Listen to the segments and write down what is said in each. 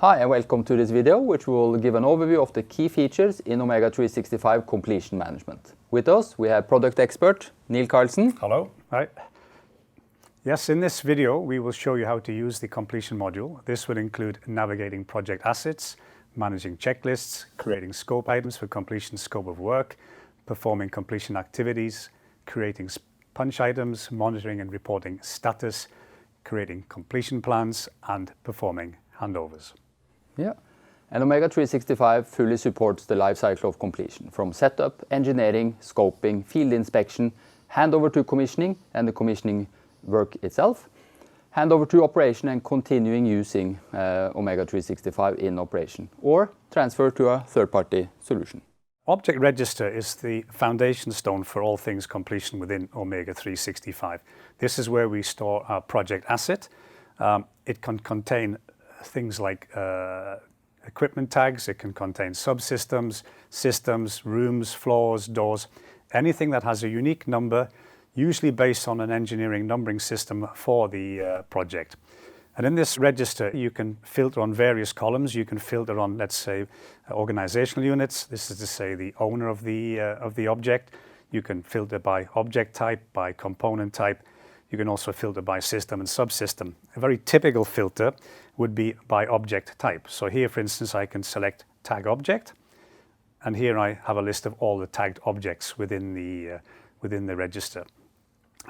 Hi and welcome to this video, which will give an overview of the key features in Omega 365 completion management. With us we have product expert Neil Carlson. Hello. Hi. Yes, in this video we will show you how to use the completion module. This will include navigating project assets, managing checklists, creating scope items for completion scope of work, performing completion activities, creating punch items, monitoring and reporting status, creating completion plans, and performing handovers. Yeah, and Omega 365 fully supports the life cycle of completion, from setup, engineering, scoping, field inspection, handover to commissioning and the commissioning work itself, handover to operation and continuing using Omega 365 in operation, or transfer to a third-party solution. Object Register is the foundation stone for all things completion within Omega 365. This is where we store our project asset. It can contain things like equipment tags, it can contain subsystems, systems, rooms, floors, doors, anything that has a unique number, usually based on an engineering numbering system for the project. And in this register, you can filter on various columns. You can filter on, let's say, organizational units. This is to say the owner of the object. You can filter by object type, by component type. You can also filter by system and subsystem. A very typical filter would be by object type. So here, for instance, I can select tag object, and here I have a list of all the tagged objects within the register.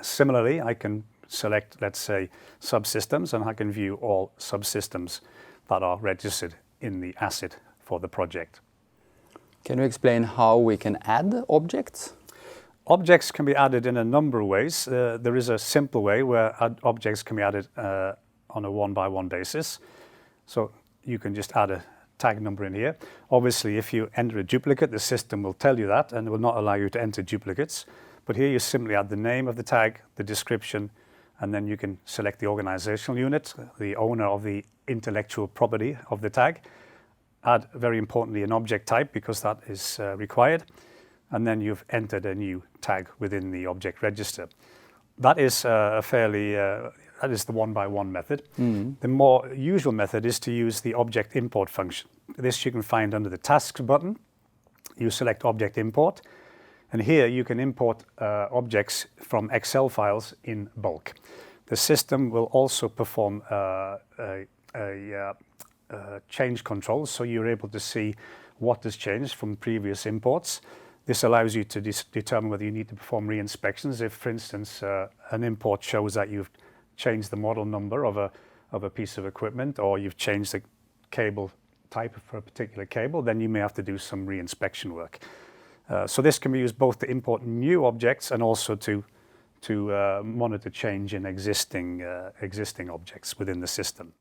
Similarly, I can select, let's say, subsystems, and I can view all subsystems that are registered in the asset for the project. Can you explain how we can add objects? Objects can be added in a number of ways. There is a simple way where objects can be added on a one-by-one basis. So you can just add a tag number in here. Obviously, if you enter a duplicate, the system will tell you that and will not allow you to enter duplicates. But here you simply add the name of the tag, the description, and then you can select the organizational unit, the owner of the intellectual property of the tag. Add, very importantly, an object type, because that is required. And then you've entered a new tag within the object register. That is that is the one-by-one method. The more usual method is to use the object import function. This you can find under the tasks button. You select object import, and here you can import objects from Excel files in bulk. The system will also perform change controls, so you're able to see what has changed from previous imports. This allows you to determine whether you need to perform re-inspections. If, for instance, an import shows that you've changed the model number of a piece of equipment, or you've changed the cable type for a particular cable, then you may have to do some re-inspection work. So this can be used both to import new objects and also to monitor change in existing objects within the system.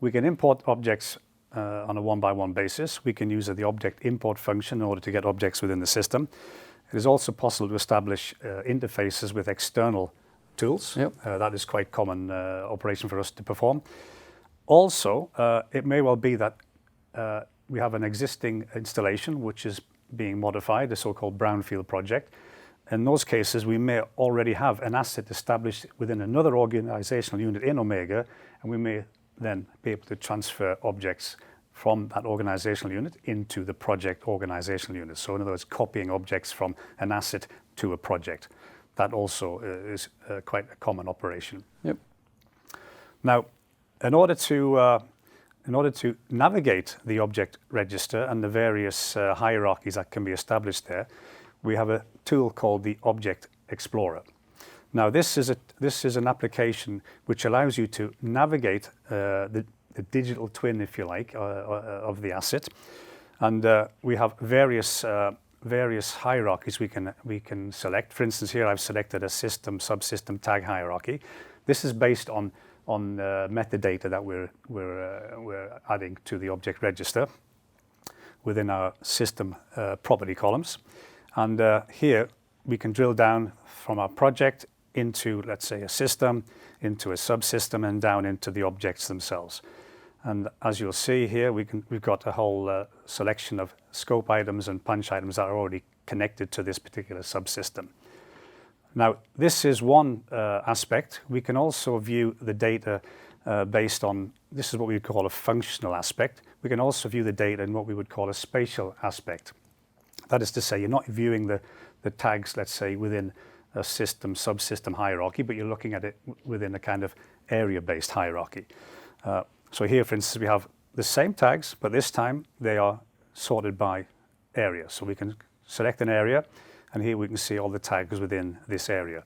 We can import objects on a one-by-one basis. We can use the object import function in order to get objects within the system. It is also possible to establish interfaces with external tools. Yep. That is quite common operation for us to perform. Also, it may well be that we have an existing installation which is being modified, the so-called brownfield project. In those cases, we may already have an asset established within another organizational unit in Omega, and we may then be able to transfer objects from that organizational unit into the project organizational unit. So in other words, copying objects from an asset to a project. That also is quite a common operation. Yep. Now, in order to navigate the object register and the various hierarchies that can be established there, we have a tool called the Object Explorer. Now, this is an application which allows you to navigate the digital twin, if you like, of the asset, and we have various hierarchies we can select. For instance, here I've selected a system subsystem tag hierarchy. This is based on metadata that we're adding to the object register within our system property columns, and here we can drill down from our project into, let's say, a system, into a subsystem, and down into the objects themselves. And as you'll see here, we've got a whole selection of scope items and punch items that are already connected to this particular subsystem. Now, this is one aspect. We can also view the data based on, this is what we would call a functional aspect. We can also view the data in what we would call a spatial aspect. That is to say, you're not viewing the tags, let's say, within a system, subsystem hierarchy, but you're looking at it within a kind of area-based hierarchy. So here, for instance, we have the same tags, but this time they are sorted by area. So we can select an area, and here we can see all the tags within this area.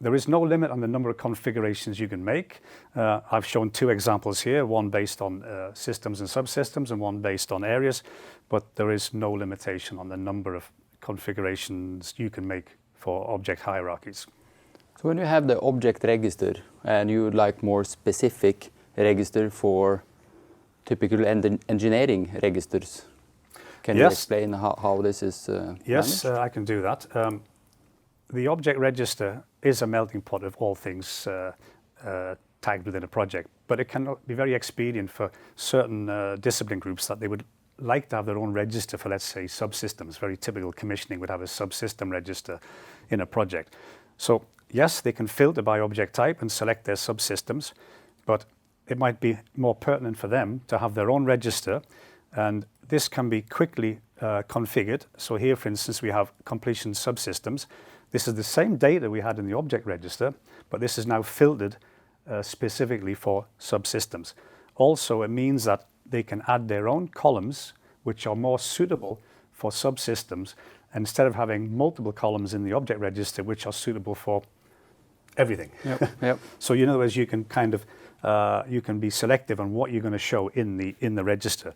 There is no limit on the number of configurations you can make. I've shown two examples here, one based on systems and subsystems and one based on areas, but there is no limitation on the number of configurations you can make for object hierarchies. So when you have the object register and you would like more specific register for typical engineering registers, can you explain how this is Yes, managed? I can do that. The object register is a melting pot of all things tagged within a project, but it can be very expedient for certain discipline groups that they would like to have their own register for, let's say, subsystems. Very typical commissioning would have a subsystem register in a project. So yes, they can filter by object type and select their subsystems, but it might be more pertinent for them to have their own register, and this can be quickly configured. So here, for instance, we have completion subsystems. This is the same data we had in the object register, but this is now filtered specifically for subsystems. Also, it means that they can add their own columns, which are more suitable for subsystems, instead of having multiple columns in the object register, which are suitable for everything. Yep. So in other words, you can kind of you can be selective on what you're going to show in the register.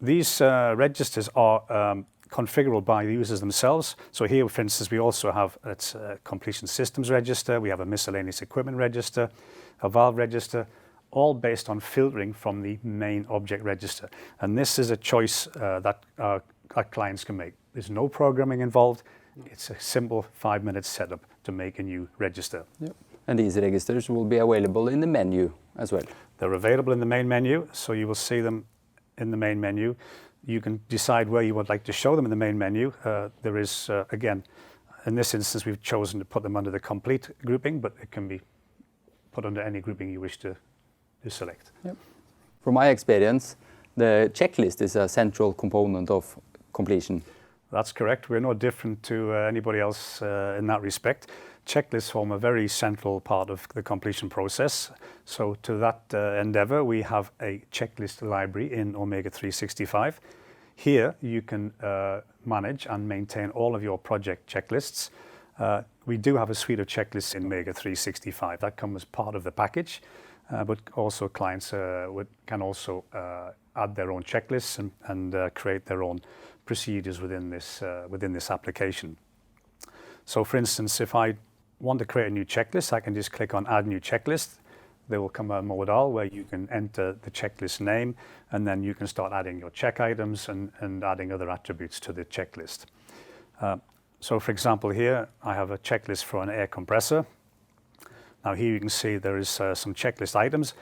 These registers are configurable by the users themselves. So here, for instance, we also have a completion systems register, we have a miscellaneous equipment register, a valve register, all based on filtering from the main object register. And this is a choice that our clients can make. There's no programming involved. It's a simple 5-minute setup to make a new register. Yep. And these registers will be available in the menu as well. They're available in the main menu, so you will see them in the main menu. You can decide where you would like to show them in the main menu. There is, again, in this instance, we've chosen to put them under the complete grouping, but it can be put under any grouping you wish to select. Yep. From my experience, the checklist is a central component of completion. That's correct. We're no different to anybody else in that respect. Checklists form a very central part of the completion process. So to that endeavor, we have a checklist library in Omega 365. Here you can manage and maintain all of your project checklists. We do have a suite of checklists in Omega 365 that come as part of the package, but also clients can also add their own checklists and create their own procedures within this application. So for instance, if I want to create a new checklist, I can just click on Add New Checklist. There will come a modal where you can enter the checklist name, and then you can start adding your check items and adding other attributes to the checklist. So for example, here I have a checklist for an air compressor. Now here you can see there is some checklist items.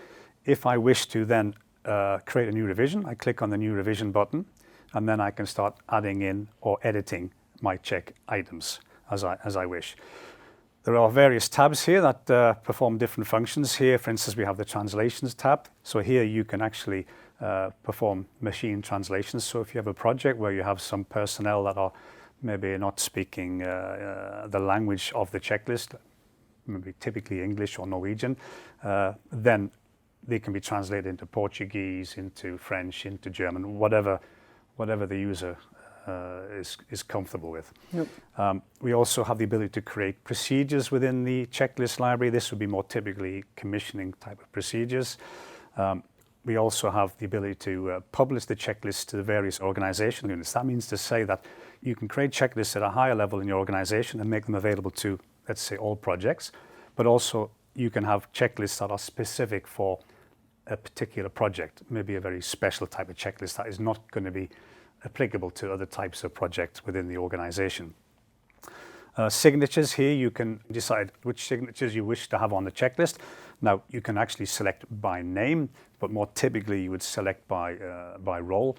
If I wish to then create a new revision, I click on the New Revision button, and then I can start adding in or editing my check items as I wish. There are various tabs here that perform different functions. Here, for instance, we have the Translations tab. So here you can actually perform machine translations. So if you have a project where you have some personnel that are maybe not speaking the language of the checklist, maybe typically English or Norwegian, then they can be translated into Portuguese, into French, into German, whatever the user is comfortable with. Yep. We also have the ability to create procedures within the checklist library. This would be more typically commissioning type of procedures. We also have the ability to publish the checklist to the various organizational units. That means to say that you can create checklists at a higher level in your organization and make them available to, let's say, all projects, but also you can have checklists that are specific for a particular project, maybe a very special type of checklist that is not going to be applicable to other types of projects within the organization. Signatures, here you can decide which signatures you wish to have on the checklist. Now you can actually select by name, but more typically you would select by role.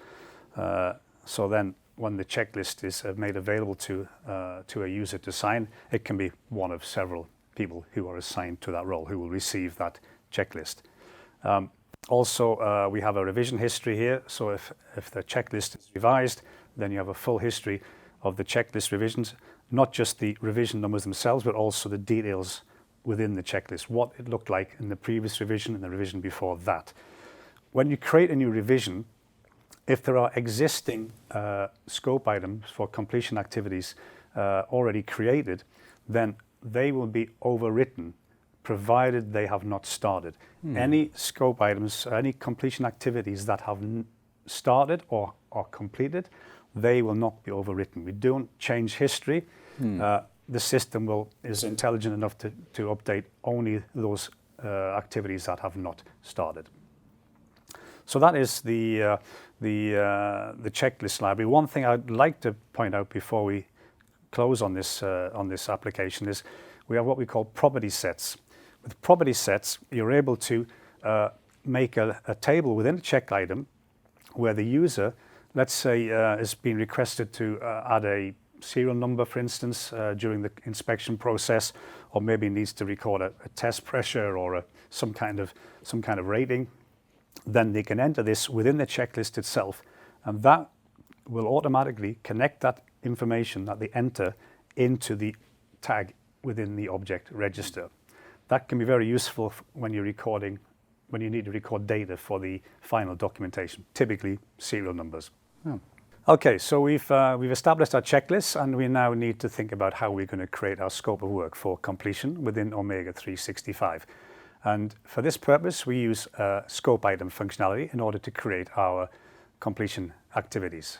So then when the checklist is made available to a user to sign, it can be one of several people who are assigned to that role who will receive that checklist. Also, we have a revision history here. So if the checklist is revised, then you have a full history of the checklist revisions, not just the revision numbers themselves, but also the details within the checklist, what it looked like in the previous revision and the revision before that. When you create a new revision, if there are existing scope items for completion activities already created, then they will be overwritten provided they have not started. Any scope items, any completion activities that have started or are completed, they will not be overwritten. We don't change history. The system is intelligent enough to update only those activities that have not started. So that is the checklist library. One thing I'd like to point out before we close on this application is we have what we call property sets. With property sets, you're able to make a table within a check item where the user, let's say, is being requested to add a serial number, for instance, during the inspection process, or maybe needs to record a test pressure or some kind of rating. Then they can enter this within the checklist itself, and that will automatically connect that information that they enter into the tag within the object register. That can be very useful when you need to record data for the final documentation, typically serial numbers. Okay, so we've established our checklist, and we now need to think about how we're going to create our scope of work for completion within Omega 365. And for this purpose, we use scope item functionality in order to create our completion activities.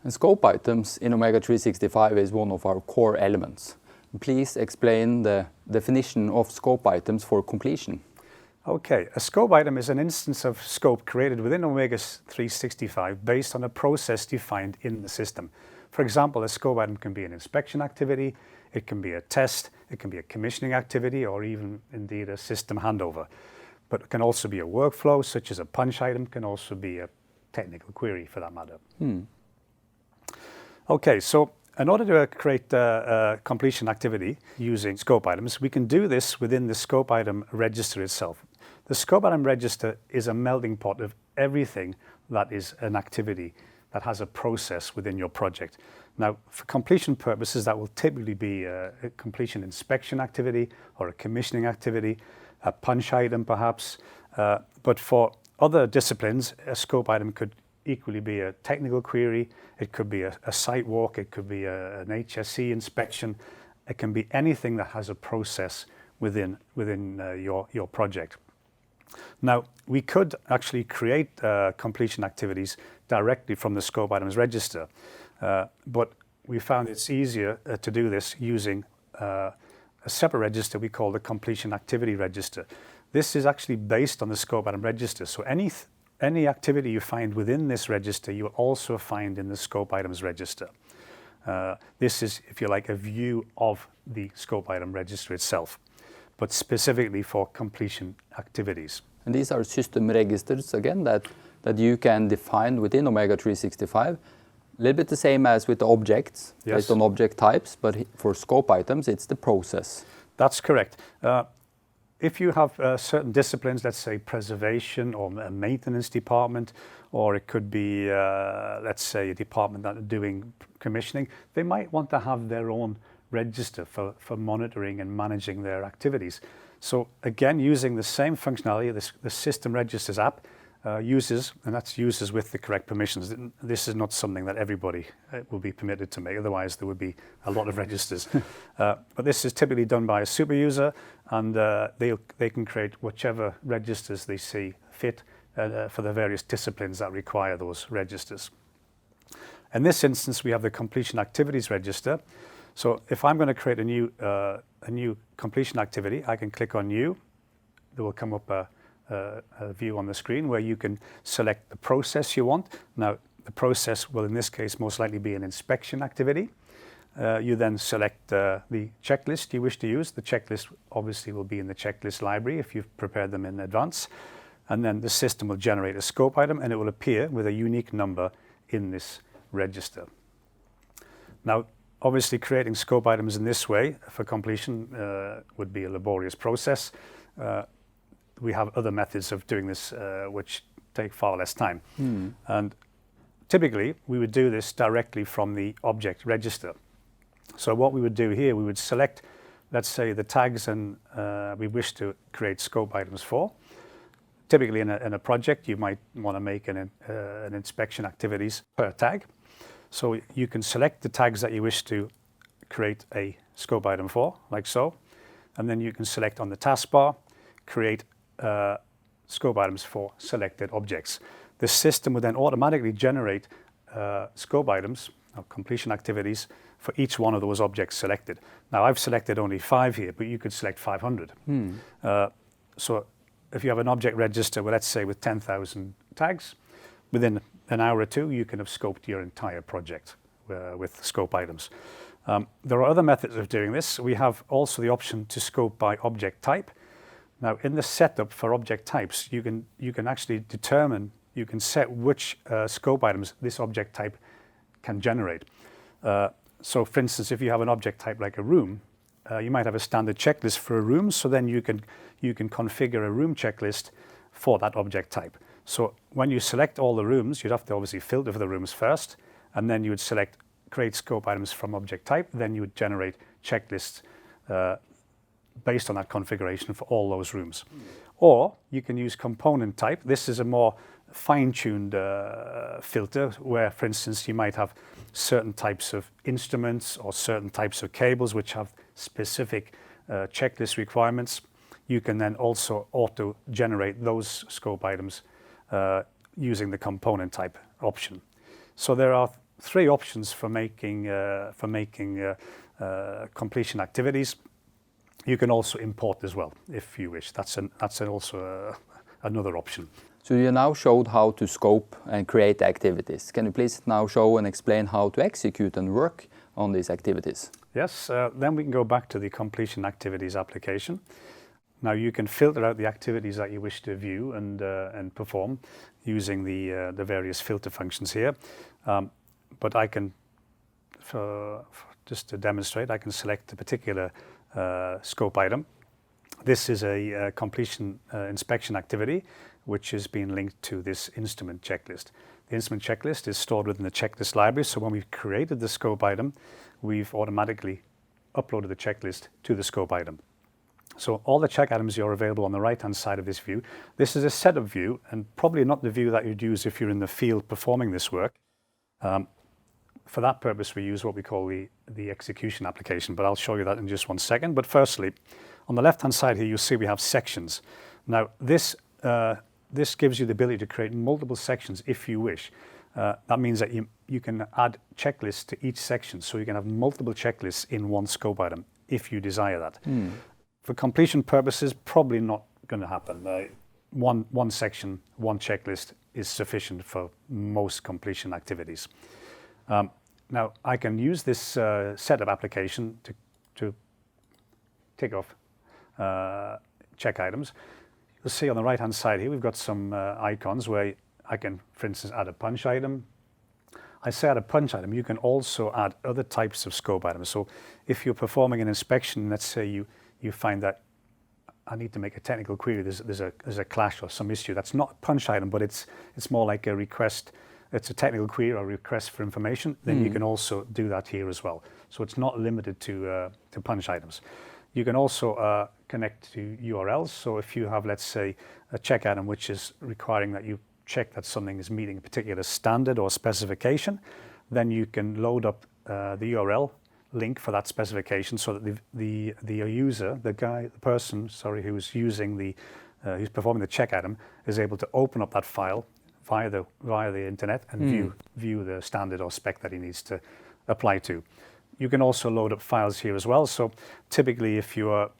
And scope items in Omega 365 is one of our core elements. Please explain the definition of scope items for completion. Okay, a scope item is an instance of scope created within Omega 365 based on a process defined in the system. For example, a scope item can be an inspection activity, it can be a test, it can be a commissioning activity, or even indeed a system handover. But it can also be a workflow, such as a punch item, can also be a technical query for that matter. Okay, so in order to create a completion activity using scope items, we can do this within the scope item register itself. The scope item register is a melting pot of everything that is an activity that has a process within your project. Now, for completion purposes, that will typically be a completion inspection activity or a commissioning activity, a punch item perhaps. But for other disciplines, a scope item could equally be a technical query, it could be a site walk, it could be an HSE inspection, it can be anything that has a process within your project. Now, we could actually create completion activities directly from the scope items register, but we found it's easier to do this using a separate register we call the completion activity register. This is actually based on the scope item register, so any activity you find within this register, you will also find in the scope items register. This is, if you like, a view of the scope item register itself, but specifically for completion activities. And these are system registers, again, that you can define within Omega 365. A little bit the same as with the objects, yes, based on object types, but for scope items, it's the process. That's correct. If you have certain disciplines, let's say preservation or a maintenance department, or it could be, let's say, a department that are doing commissioning, they might want to have their own register for monitoring and managing their activities. So again, using the same functionality, the System Registers app uses with the correct permissions. This is not something that everybody will be permitted to make, otherwise there would be a lot of registers. But this is typically done by a super user, and they can create whichever registers they see fit for the various disciplines that require those registers. In this instance, we have the completion activities register. So if I'm going to create a new completion activity, I can click on New. There will come up a view on the screen where you can select the process you want. Now, the process will in this case most likely be an inspection activity. You then select the checklist you wish to use. The checklist obviously will be in the checklist library if you've prepared them in advance. And then the system will generate a scope item, and it will appear with a unique number in this register. Now, obviously creating scope items in this way for completion would be a laborious process. we have other methods of doing this which take far less time. And typically, we would do this directly from the object register. So what we would do here, we would select, let's say, the tags and we wish to create scope items for. Typically in a project, you might want to make an inspection activities per tag. So you can select the tags that you wish to create a scope item for, like so. And then you can select on the taskbar, create scope items for selected objects. The system would then automatically generate scope items or completion activities for each one of those objects selected. Now I've selected only 5 here, but you could select 500. So if you have an object register, well, let's say with 10,000 tags, within an hour or two, you can have scoped your entire project with scope items. There are other methods of doing this. We have also the option to scope by object type. Now in the setup for object types, you can actually determine, you can set which scope items this object type can generate. So for instance, if you have an object type like a room, you might have a standard checklist for a room, so then you can configure a room checklist for that object type. So when you select all the rooms, you'd have to obviously filter for the rooms first, and then you would select create scope items from object type, then you would generate checklists based on that configuration for all those rooms. Or you can use component type. This is a more fine-tuned filter where, for instance, you might have certain types of instruments or certain types of cables which have specific checklist requirements. You can then also auto-generate those scope items using the component type option. So there are 3 options for making completion activities. You can also import as well if you wish. That's also another option. So you now showed how to scope and create activities. Can you please now show and explain how to execute and work on these activities? Yes, then we can go back to the completion activities application. Now you can filter out the activities that you wish to view and perform using the various filter functions here. But I can, just to demonstrate, I can select a particular scope item. This is a completion inspection activity which is being linked to this instrument checklist. The instrument checklist is stored within the checklist library, so when we've created the scope item, we've automatically uploaded the checklist to the scope item. So all the check items are available on the right-hand side of this view. This is a setup view, and probably not the view that you'd use if you're in the field performing this work. For that purpose, we use what we call the execution application, but I'll show you that in just one second. But firstly, on the left-hand side here, you'll see we have sections. Now, this gives you the ability to create multiple sections if you wish. That means that you can add checklists to each section, so you can have multiple checklists in one scope item if you desire that. For completion purposes, probably not going to happen. One section, one checklist is sufficient for most completion activities. Now, I can use this setup application to tick off check items. You'll see on the right-hand side here, we've got some icons where I can, for instance, add a punch item. I say add a punch item, you can also add other types of scope items. So if you're performing an inspection, let's say you find that I need to make a technical query, there's a clash or some issue. That's not a punch item, but it's more like a request. It's a technical query or request for information. Then you can also do that here as well. So it's not limited to punch items. You can also connect to URLs. So if you have, let's say, a check item which is requiring that you check that something is meeting a particular standard or specification, then you can load up the URL link for that specification so that the user, the person who's using who's performing the check item is able to open up that file via the internet and view the standard or spec that he needs to apply to. You can also load up files here as well. So typically, if you're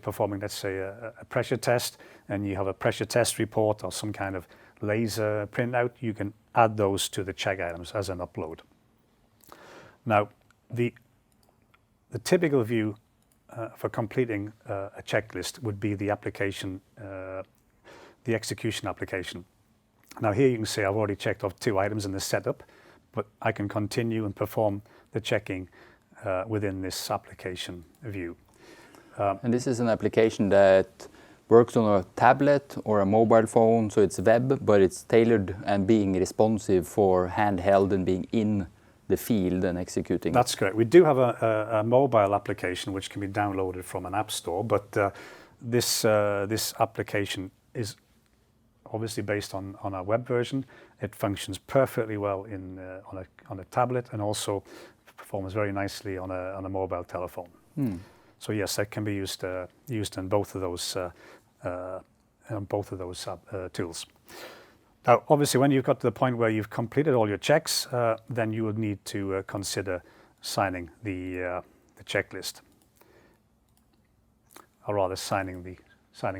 performing, let's say, a pressure test, and you have a pressure test report or some kind of laser printout, you can add those to the check items as an upload. Now, the typical view for completing a checklist would be the application, the execution application. Now here you can see I've already checked off 2 items in the setup, but I can continue and perform the checking within this application view. And this is an application that works on a tablet or a mobile phone, so it's web, but it's tailored and being responsive for handheld and being in the field and executing. That's correct. We do have a mobile application which can be downloaded from an app store, but this application is obviously based on our web version. It functions perfectly well on a tablet, and also performs very nicely on a mobile telephone. So yes, that can be used in both of those tools. Now, obviously, when you've got to the point where you've completed all your checks, then you would need to consider signing the checklist, or rather signing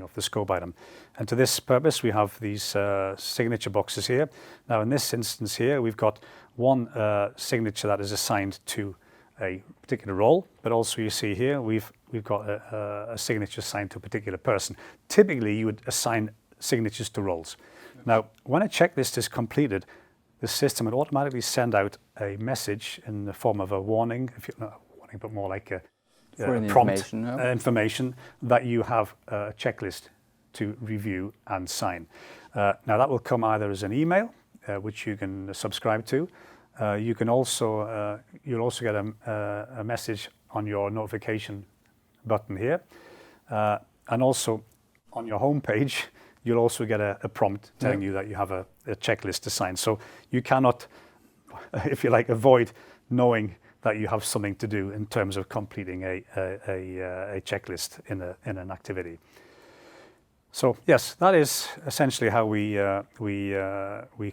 off the scope item. And to this purpose, we have these signature boxes here. Now, in this instance here, we've got one signature that is assigned to a particular role, but also you see here we've got a signature assigned to a particular person. Typically, you would assign signatures to roles. Now, when a checklist is completed, the system would automatically send out a message in the form of a warning, not a warning, but more like a prompt information that you have a checklist to review and sign. Now, that will come either as an email, which you can subscribe to. You can also you'll also get a message on your notification button here, and also on your home page you'll also get a prompt telling you that you have a checklist to sign. So you cannot, if you like, avoid knowing that you have something to do in terms of completing a checklist in an activity. So yes, that is essentially how we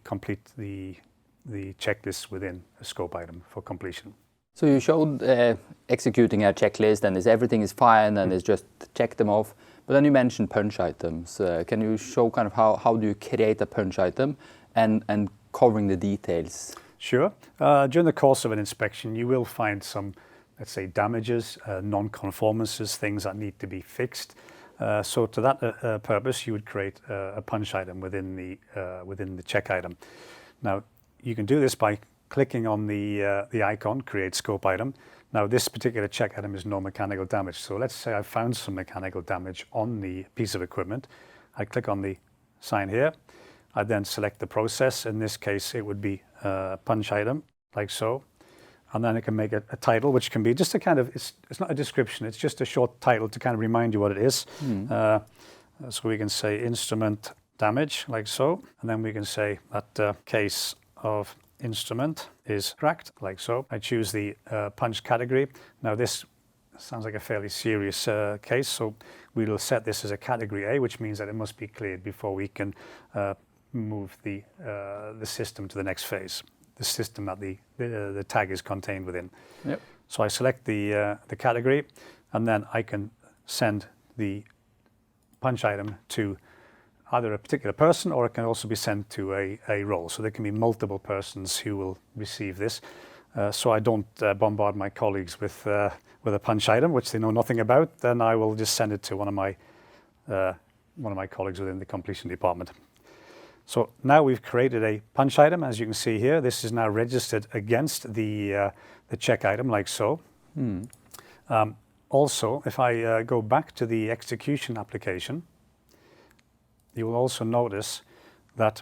complete the checklist within a scope item for completion. So you showed executing a checklist and everything is fine and it's just check them off. But then you mentioned punch items. Can you show kind of how do you create a punch item and covering the details? Sure. During the course of an inspection, you will find some, let's say, damages, non-conformances, things that need to be fixed. So to that purpose, you would create a punch item within the check item. Now, you can do this by clicking on the icon, Create Scope Item. Now, this particular check item is no mechanical damage. So let's say I found some mechanical damage on the piece of equipment. I click on the sign here. I then select the process. In this case, it would be a punch item, like so. And then I can make a title, which can be just a kind of, it's not a description, it's just a short title to kind of remind you what it is. So we can say instrument damage, like so. And then we can say that case of instrument is cracked, like so. I choose the punch category. Now this sounds like a fairly serious case, so we will set this as a category A, which means that it must be cleared before we can move the system to the next phase, the system that the tag is contained within. Yep. So I select the category, and then I can send the punch item to either a particular person, or it can also be sent to a role. So there can be multiple persons who will receive this. So I don't bombard my colleagues with a punch item, which they know nothing about. Then I will just send it to one of my colleagues within the completion department. So now we've created a punch item. As you can see here, this is now registered against the check item, like so. Also, if I go back to the execution application, you will also notice that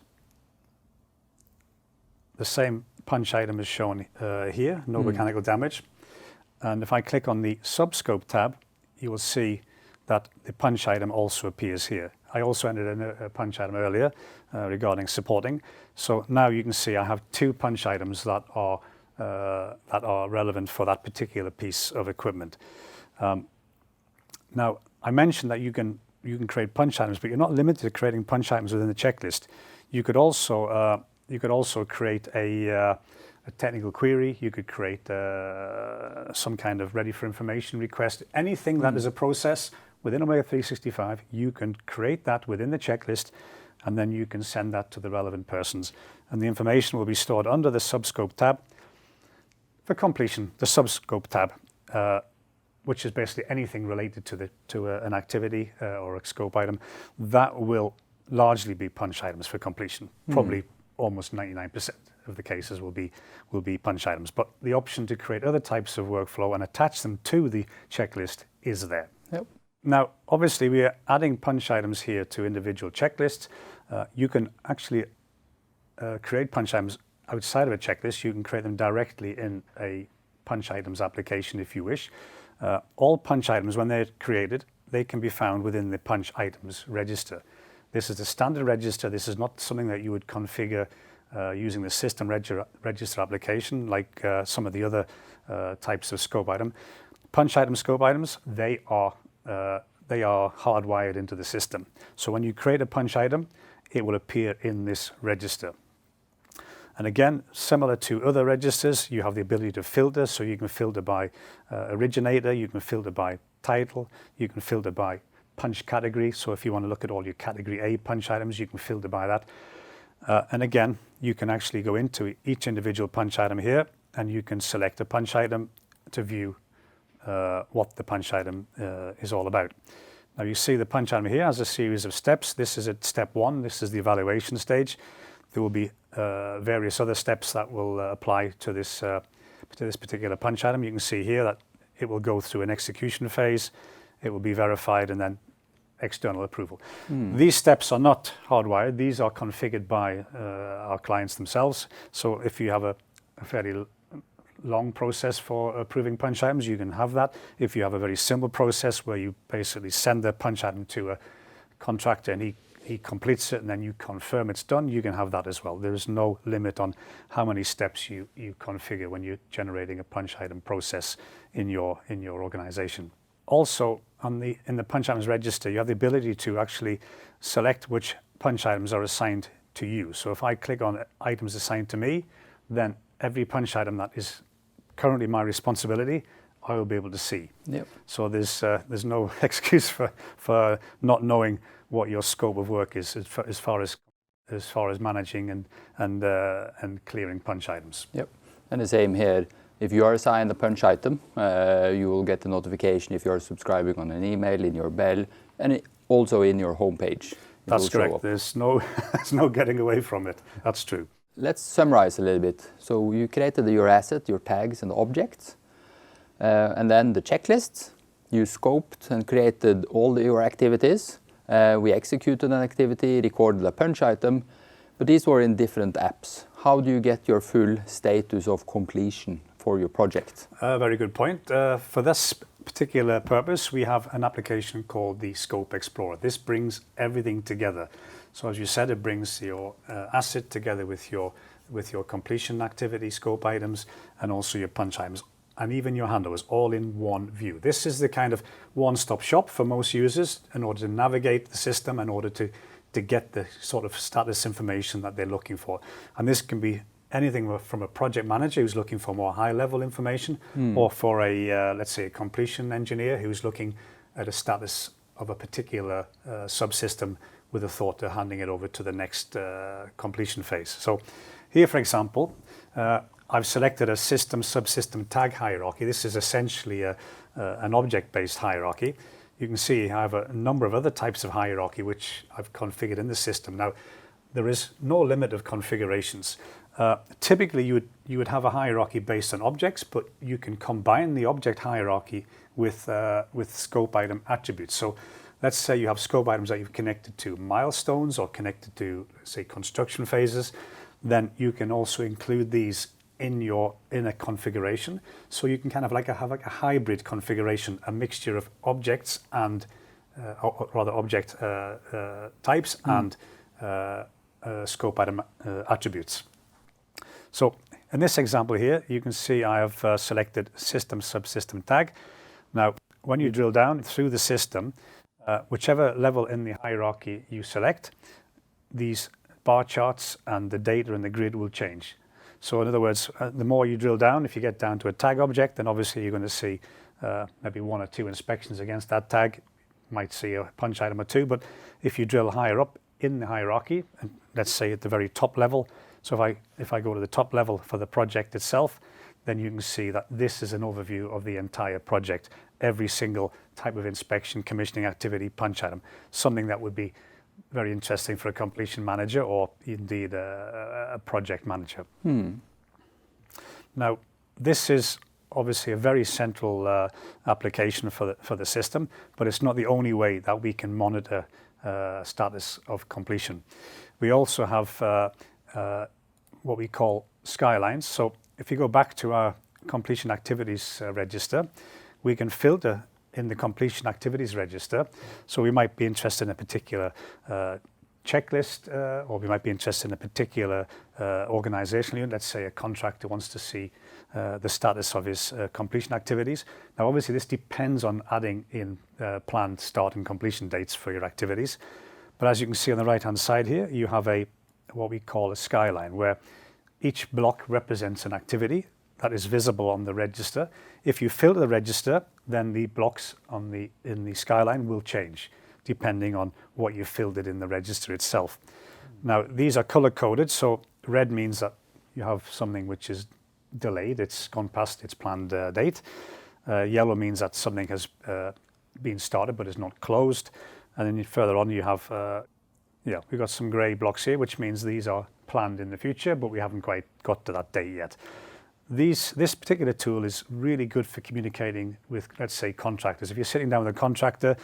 the same punch item is shown here, no mechanical damage. And if I click on the subscope tab, you will see that the punch item also appears here. I also entered in a punch item earlier regarding supporting. So now you can see I have two punch items that are relevant for that particular piece of equipment. Now, I mentioned that you can create punch items, but you're not limited to creating punch items within the checklist. You could also create a technical query. You could create some kind of ready for information request. Anything that is a process within Omega 365, you can create that within the checklist, and then you can send that to the relevant persons. And the information will be stored under the subscope tab. For completion, the subscope tab, which is basically anything related to an activity or a scope item, that will largely be punch items for completion. Probably almost 99% of the cases will be punch items. But the option to create other types of workflow and attach them to the checklist is there. Yep. Now, obviously, we are adding punch items here to individual checklists. You can actually create punch items outside of a checklist. You can create them directly in a punch items application if you wish. All punch items, when they're created, they can be found within the punch items register. This is the standard register. This is not something that you would configure using the system register application like some of the other types of scope item. Punch item scope items, they are hardwired into the system. So when you create a punch item, it will appear in this register. And again, similar to other registers, you have the ability to filter. So you can filter by originator, you can filter by title, you can filter by punch category. So if you want to look at all your category A punch items, you can filter by that. And again, you can actually go into each individual punch item here, and you can select a punch item to view what the punch item is all about. Now you see the punch item here has a series of steps. This is at step 1. This is the evaluation stage. There will be various other steps that will apply to this particular punch item. You can see here that it will go through an execution phase. It will be verified and then external approval. These steps are not hardwired. These are configured by our clients themselves. So if you have a fairly long process for approving punch items, you can have that. If you have a very simple process where you basically send the punch item to a contractor and he completes it and then you confirm it's done, you can have that as well. There is no limit on how many steps you configure when you're generating a punch item process in your organization. Also, in the punch items register, you have the ability to actually select which punch items are assigned to you. So if I click on items assigned to me, then every punch item that is currently my responsibility, I will be able to see. Yep. So there's no excuse for not knowing what your scope of work is as far as managing and clearing punch items. Yep. And the same here. If you are assigned a punch item, you will get a notification if you are subscribing on an email, in your bell, and also in your homepage. That's correct. There's no getting away from it. That's true. Let's summarize a little bit. So you created your asset, your tags and objects, and then the checklist. You scoped and created all your activities. We executed an activity, recorded a punch item, but these were in different apps. How do you get your full status of completion for your project? Very good point. For this particular purpose, we have an application called the Scope Explorer. This brings everything together. So as you said, it brings your asset together with your completion activity, scope items, and also your punch items, and even your handovers, all in one view. This is the kind of one-stop shop for most users in order to navigate the system, in order to get the sort of status information that they're looking for. And this can be anything from a project manager who's looking for more high-level information, or for a, let's say, a completion engineer who's looking at a status of a particular subsystem with a thought to handing it over to the next completion phase. So here, for example, I've selected a system-subsystem tag hierarchy. This is essentially an object-based hierarchy. You can see I have a number of other types of hierarchy which I've configured in the system. Now, there is no limit of configurations. Typically, you would have a hierarchy based on objects, but you can combine the object hierarchy with scope item attributes. So let's say you have scope items that you've connected to milestones or connected to, say, construction phases. Then you can also include these in a configuration. So you can kind of have a hybrid configuration, a mixture of objects and, or rather object types and scope item attributes. So in this example here, you can see I have selected system subsystem tag. Now, when you drill down through the system, whichever level in the hierarchy you select, these bar charts and the data in the grid will change. So in other words, the more you drill down, if you get down to a tag object, then obviously you're going to see maybe 1 or 2 inspections against that tag. You might see a punch item or 2, but if you drill higher up in the hierarchy, and let's say at the very top level, so if I go to the top level for the project itself, then you can see that this is an overview of the entire project, every single type of inspection, commissioning activity, punch item, something that would be very interesting for a completion manager or indeed a project manager. Now, this is obviously a very central application for the system, but it's not the only way that we can monitor status of completion. We also have what we call skylines. So if you go back to our completion activities register, we can filter in the completion activities register. So we might be interested in a particular checklist, or we might be interested in a particular organizational unit. Let's say a contractor wants to see the status of his completion activities. Now, obviously, this depends on adding in planned start and completion dates for your activities. But as you can see on the right-hand side here, you have what we call a skyline, where each block represents an activity that is visible on the register. If you filter the register, then the blocks in the skyline will change, depending on what you filtered in the register itself. Now, these are color-coded, so red means that you have something which is delayed, it's gone past its planned date. Yellow means that something has been started but is not closed. And then further on you have, we've got some gray blocks here, which means these are planned in the future, but we haven't quite got to that date yet. This particular tool is really good for communicating with, let's say, contractors. If you're sitting down with a contractor,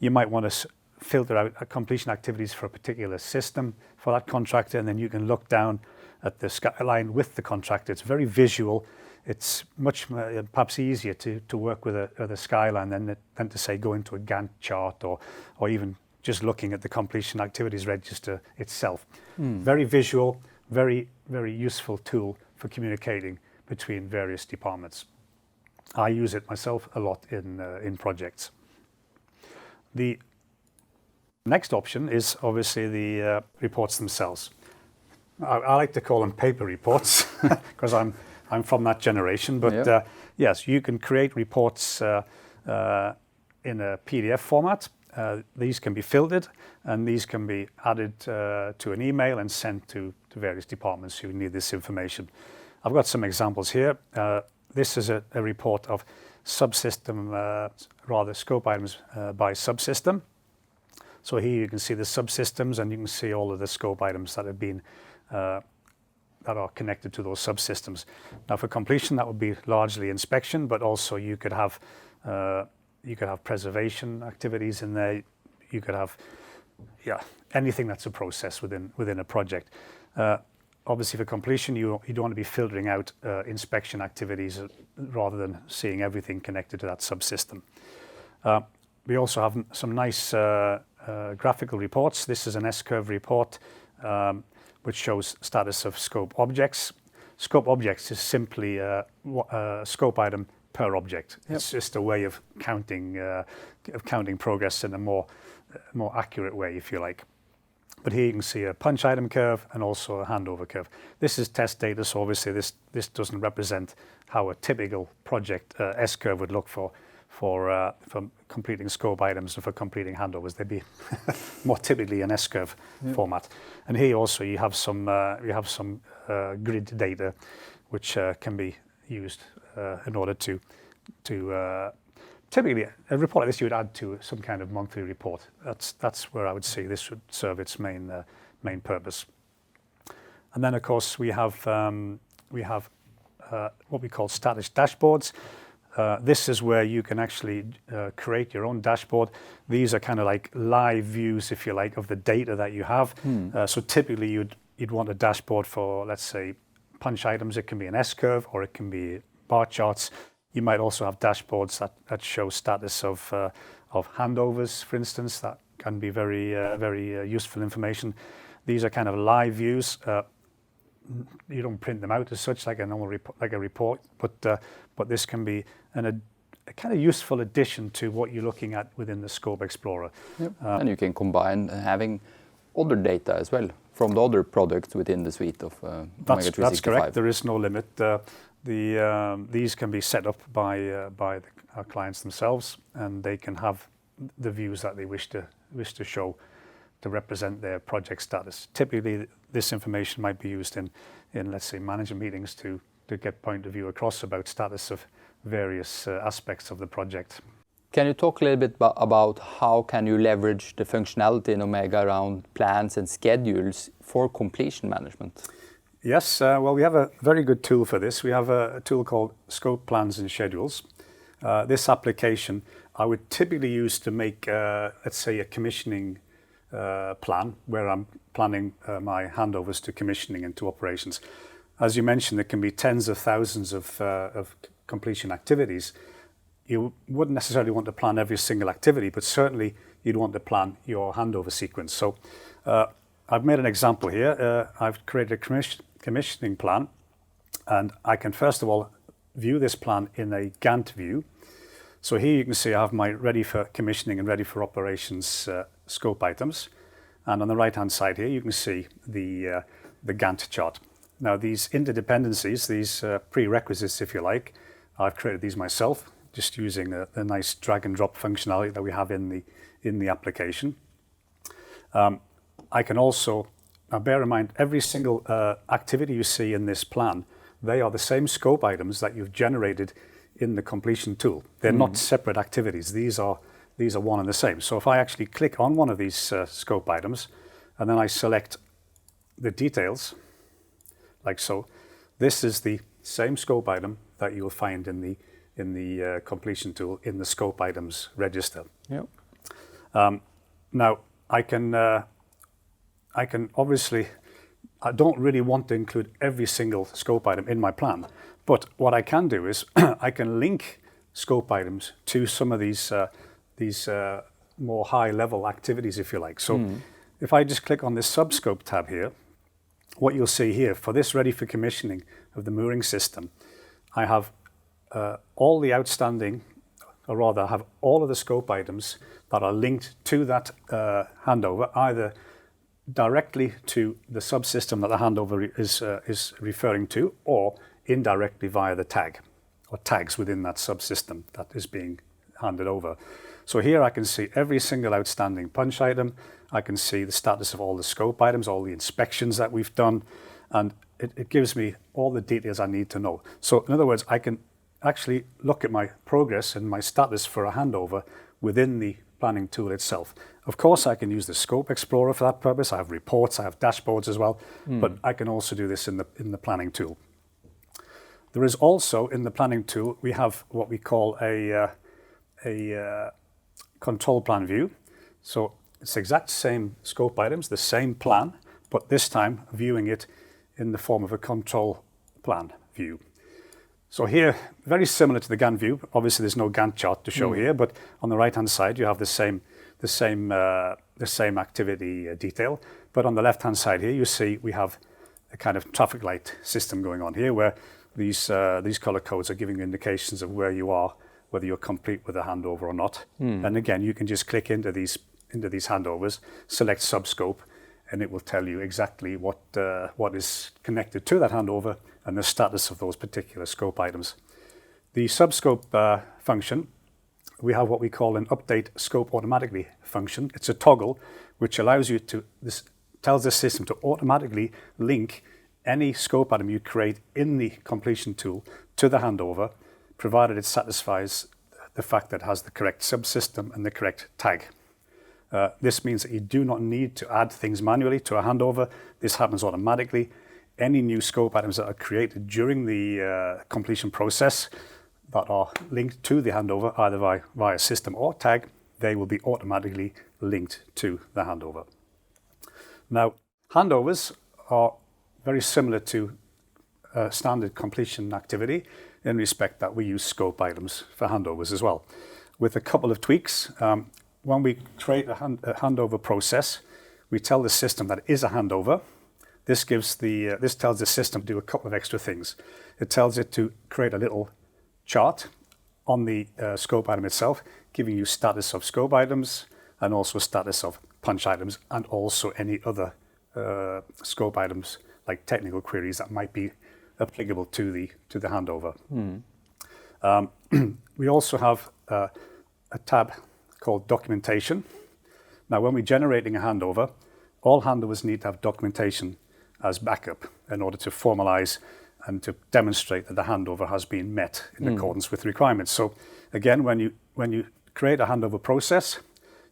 you might want to filter out completion activities for a particular system for that contractor, and then you can look down at the skyline with the contractor. It's very visual. It's much perhaps easier to work with a skyline than to say go into a Gantt chart or even just looking at the completion activities register itself. Very visual, very, very useful tool for communicating between various departments. I use it myself a lot in projects. The next option is obviously the reports themselves. I like to call them paper reports because I'm from that generation. But yes, you can create reports in a PDF format. These can be filtered, and these can be added to an email and sent to various departments who need this information. I've got some examples here. This is a report of subsystem, scope items by subsystem. So here you can see the subsystems, and you can see all of the scope items that have been that are connected to those subsystems. Now, for completion, that would be largely inspection, but also you could have preservation activities in there. You could have anything that's a process within a project. Obviously, for completion, you don't want to be filtering out inspection activities rather than seeing everything connected to that subsystem. We also have some nice graphical reports. This is an S-curve report which shows status of scope objects. Scope objects is simply a scope item per object. Yep. It's just a way of counting progress in a more accurate way, if you like. But here you can see a punch item curve and also a handover curve. This is test data, so obviously this doesn't represent how a typical project S-curve would look for completing scope items and for completing handovers. They'd be more typically an S-curve format. And here also you have some grid data which can be used in order to typically a report like this you would add to some kind of monthly report. That's where I would say this would serve its main purpose. And then of course we have what we call status dashboards. This is where you can actually create your own dashboard. These are kind of like live views, if you like, of the data that you have. So typically you'd want a dashboard for, let's say, punch items. It can be an S-curve or it can be bar charts. You might also have dashboards that show status of handovers, for instance. That can be very useful information. These are kind of live views. You don't print them out as such like a normal report, but this can be a kind of useful addition to what you're looking at within the Scope Explorer. Yep. And you can combine having other data as well from the other products within the suite of Omega 365. That's correct. There is no limit. These can be set up by our clients themselves, and they can have the views that they wish to show to represent their project status. Typically, this information might be used in let's say, management meetings to get point of view across about status of various aspects of the project. Can you talk a little bit about how can you leverage the functionality in Omega around plans and schedules for completion management? Yes, well, we have a very good tool for this. We have a tool called Scope Plans and Schedules. This application I would typically use to make, let's say, a commissioning plan where I'm planning my handovers to commissioning and to operations. As you mentioned, there can be tens of thousands of completion activities. You wouldn't necessarily want to plan every single activity, but certainly you'd want to plan your handover sequence. So I've made an example here. I've created a commissioning plan, and I can first of all view this plan in a Gantt view. So here you can see I have my ready for commissioning and ready for operations scope items. And on the right hand side here you can see the Gantt chart. Now these interdependencies, these prerequisites if you like, I've created these myself just using a nice drag and drop functionality that we have in the application. I can also, now bear in mind every single activity you see in this plan, they are the same scope items that you've generated in the completion tool. They're not separate activities. These are one and the same. So if I actually click on one of these scope items and then I select the details, like so, this is the same scope item that you will find in the completion tool in the scope items register. Yep. Now I can obviously, I don't really want to include every single scope item in my plan, but what I can do is I can link scope items to some of these more high level activities if you like. So if I just click on this subscope tab here, what you'll see here for this ready for commissioning of the mooring system, I have all the outstanding, or rather I have all of the scope items that are linked to that handover, either directly to the subsystem that the handover is referring to, or indirectly via the tag or tags within that subsystem that is being handed over. So here I can see every single outstanding punch item. I can see the status of all the scope items, all the inspections that we've done, and it gives me all the details I need to know. So in other words, I can actually look at my progress and my status for a handover within the planning tool itself. Of course, I can use the Scope Explorer for that purpose. I have reports, I have dashboards as well, but I can also do this in the planning tool. There is also, in the planning tool, we have what we call a control plan view. So it's the exact same scope items, the same plan, but this time viewing it in the form of a control plan view. So here, very similar to the Gantt view. Obviously, there's no Gantt chart to show here, but on the right-hand side, you have the same activity detail. But on the left-hand side here, you see we have a kind of traffic light system going on here, where these color codes are giving indications of where you are, whether you're complete with a handover or not. And again, you can just click into these handovers, select subscope, and it will tell you exactly what is connected to that handover and the status of those particular scope items. The subscope function, we have what we call an update scope automatically function. It's a toggle which allows you to, this tells the system to automatically link any scope item you create in the completion tool to the handover, provided it satisfies the fact that it has the correct subsystem and the correct tag. This means that you do not need to add things manually to a handover. This happens automatically. Any new scope items that are created during the completion process that are linked to the handover, either via system or tag, they will be automatically linked to the handover. Now, handovers are very similar to standard completion activity in respect that we use scope items for handovers as well, with a couple of tweaks. When we create a handover process, we tell the system that it is a handover. This tells the system to do a couple of extra things. It tells it to create a little chart on the scope item itself, giving you status of scope items and also status of punch items, and also any other scope items like technical queries that might be applicable to the handover. We also have a tab called documentation. Now, when we're generating a handover, all handovers need to have documentation as backup in order to formalize and to demonstrate that the handover has been met in accordance with requirements. So again, when you create a handover process,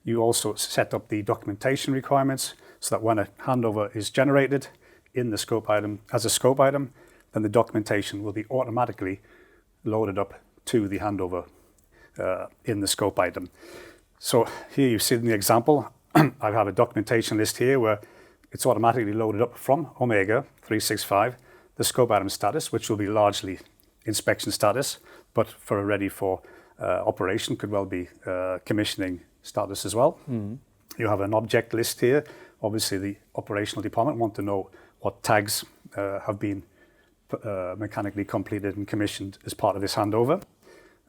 you also set up the documentation requirements so that when a handover is generated, in the scope item as a scope item, then the documentation will be automatically loaded up to the handover in the scope item. So here you see in the example, I have a documentation list here where it's automatically loaded up from Omega 365, the scope item status, which will be largely inspection status, but for a ready for operation could well be commissioning status as well. You have an object list here. Obviously the operational department want to know what tags have been mechanically completed and commissioned as part of this handover.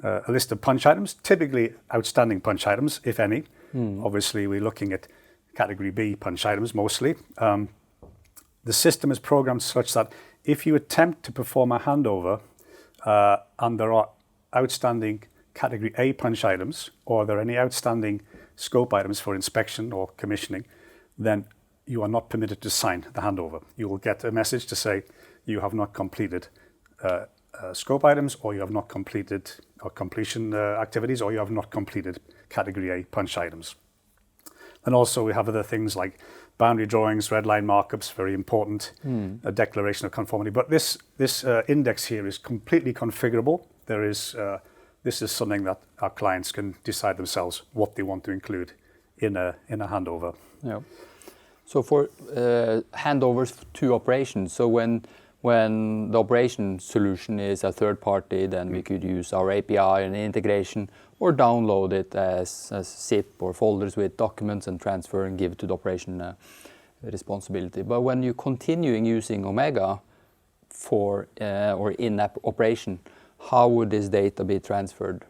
A list of punch items, typically outstanding punch items, if any. Obviously we're looking at category B punch items mostly. The system is programmed such that if you attempt to perform a handover and there are outstanding category A punch items, or there are any outstanding scope items for inspection or commissioning, then you are not permitted to sign the handover. You will get a message to say you have not completed scope items, or you have not completed completion activities, or you have not completed category A punch items. And also we have other things like boundary drawings, red line markups, very important, a declaration of conformity. But this index here is completely configurable. This is something that our clients can decide themselves what they want to include in a handover. Yeah. So for handovers to operations, so when the operation solution is a third party, then we could use our API and integration, or download it as zip or folders with documents and transfer and give to the operation responsibility. But when you're continuing using Omega for or in-app operation, how would this data be transferred?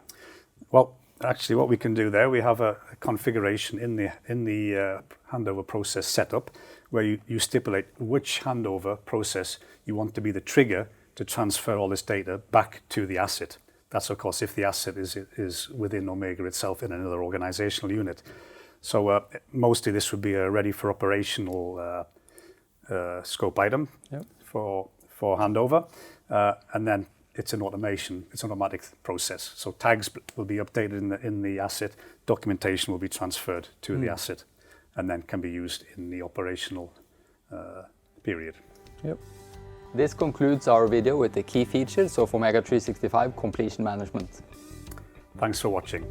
Well, actually what we can do there, we have a configuration in the handover process setup where you stipulate which handover process you want to be the trigger to transfer all this data back to the asset. That's of course if the asset is within Omega itself in another organizational unit. So mostly this would be a ready for operational scope item for handover, and then it's an automatic process. So tags will be updated in the asset, documentation will be transferred to the asset, and then can be used in the operational period. Yep. This concludes our video with the key features of Omega 365 completion management. Thanks for watching.